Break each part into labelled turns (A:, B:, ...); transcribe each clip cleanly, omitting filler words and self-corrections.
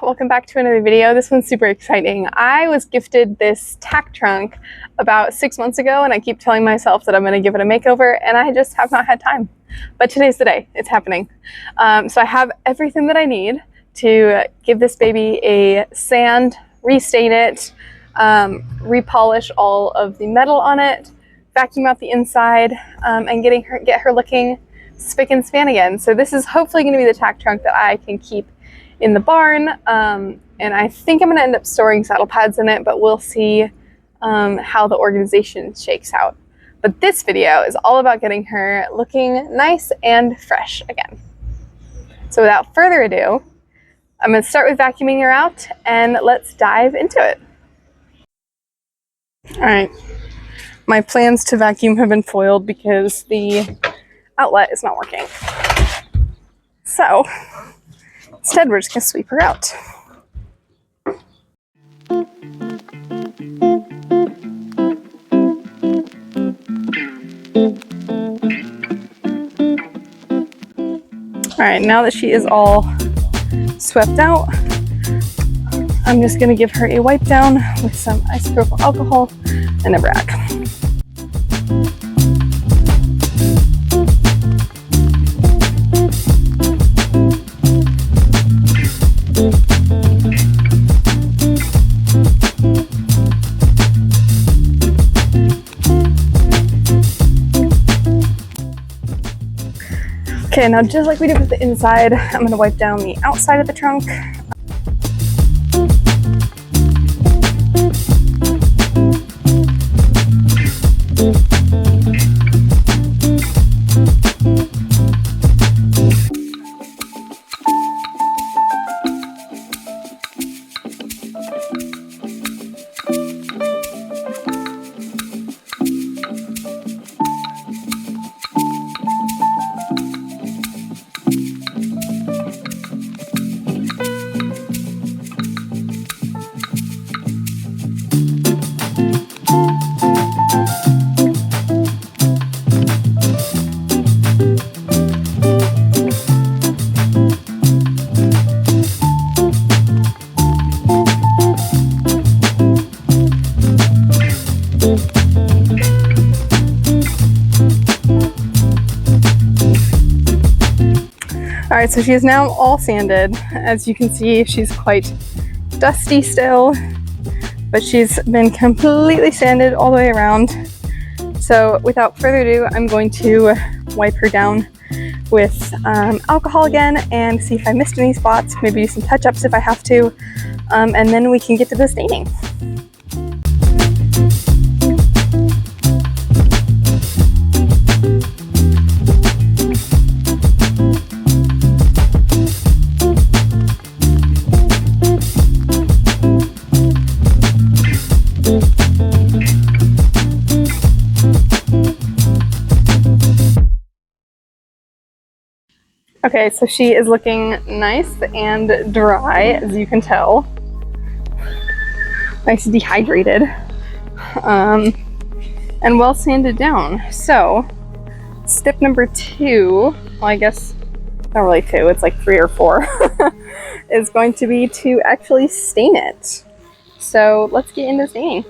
A: welcome back to another video. This one's super exciting. I was gifted this Tack trunk about 6 months ago, and I keep telling myself that I'm going to give it a makeover, and I just have not had time. But today's the day. It's happening. So I have everything that I need to give this baby a sand, restain it, repolish all of the metal on it, vacuum out the inside, and get her looking spick and span again. So this is hopefully going to be the Tack trunk that I can keep in the barn, and I think I'm going to end up storing saddle pads in it, but we'll see how the organization shakes out. But this video is all about getting her looking nice and fresh again. So without further ado, I'm going to start with vacuuming her out, and let's dive into it. Alright, my plans to vacuum have been foiled because the outlet is not working. So instead, we're just going to sweep her out. Alright, now that she is all swept out, I'm just going to give her a wipe down with some isopropyl alcohol and a rag. Okay, now just like we did with the inside, I'm going to wipe down the outside of the trunk. Alright, so she is now all sanded. As you can see, she's quite dusty still, but she's been completely sanded all the way around. So without further ado, I'm going to wipe her down with alcohol again and see if I missed any spots, maybe do some touch-ups if I have to, and then we can get to the staining. Okay, so she is looking nice and dry, as you can tell. Nice dehydrated. And well sanded down. So, step number 2, well, I guess not really 2, it's like 3 or 4, is going to be to actually stain it. So, let's get into staining.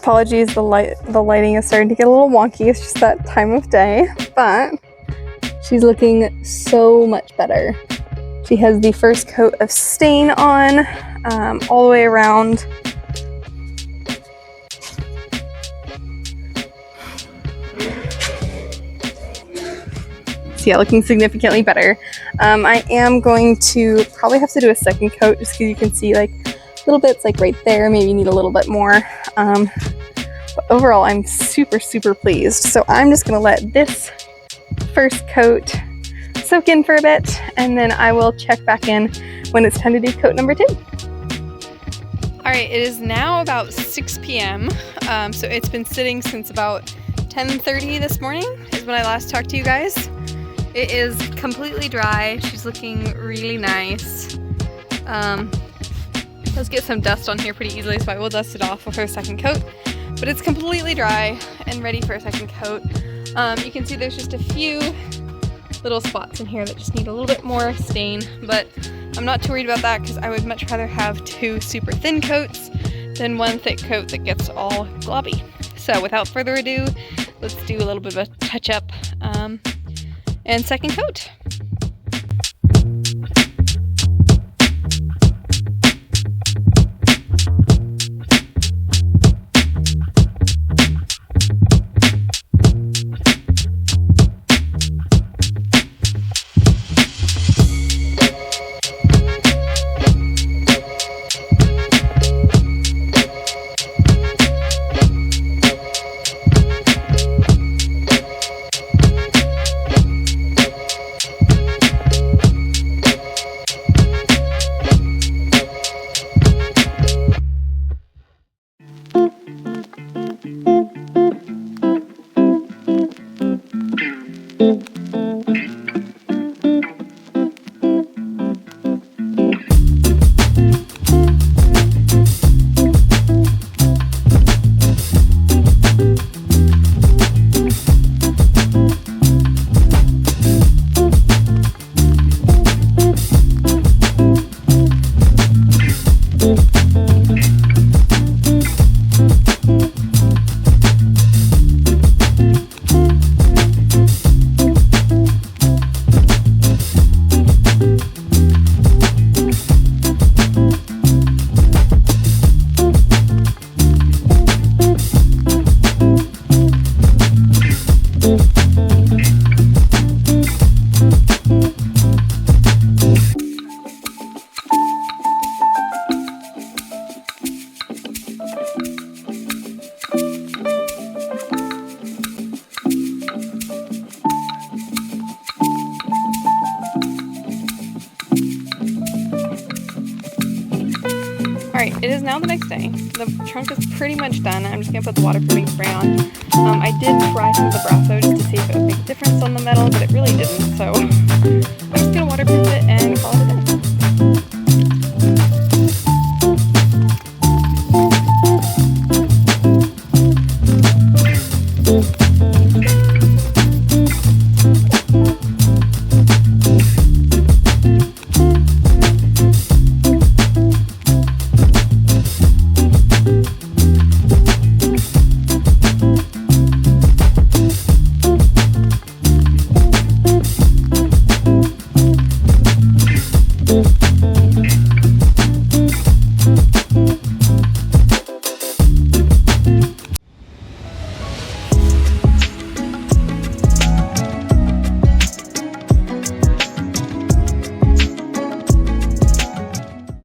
A: Apologies, the lighting is starting to get a little wonky. It's just that time of day, but she's looking so much better. She has the first coat of stain on all the way around. So yeah, looking significantly better. I am going to probably have to do a second coat just because you can see like little bits like right there, maybe need a little bit more. But overall, I'm super, super pleased. So I'm just gonna let this first coat soak in for a bit, and then I will check back in when it's time to do coat number 2. All right, it is now about 6 p.m. So it's been sitting since about 10:30 this morning is when I last talked to you guys. It is completely dry. She's looking really nice. Let's get some dust on here pretty easily, so I will dust it off with her second coat. But it's completely dry and ready for a second coat. You can see there's just a few little spots in here that just need a little bit more stain, but I'm not too worried about that because I would much rather have 2 super thin coats than 1 thick coat that gets all globby. So without further ado, let's do a little bit of a touch-up and second coat. Alright, it is now the next day. The trunk is pretty much done. I'm just going to put the waterproofing spray on. I did try some of the Brasso just to see if it would make a difference on the metal, but it really didn't. So I'm just going to waterproof it and call it a day.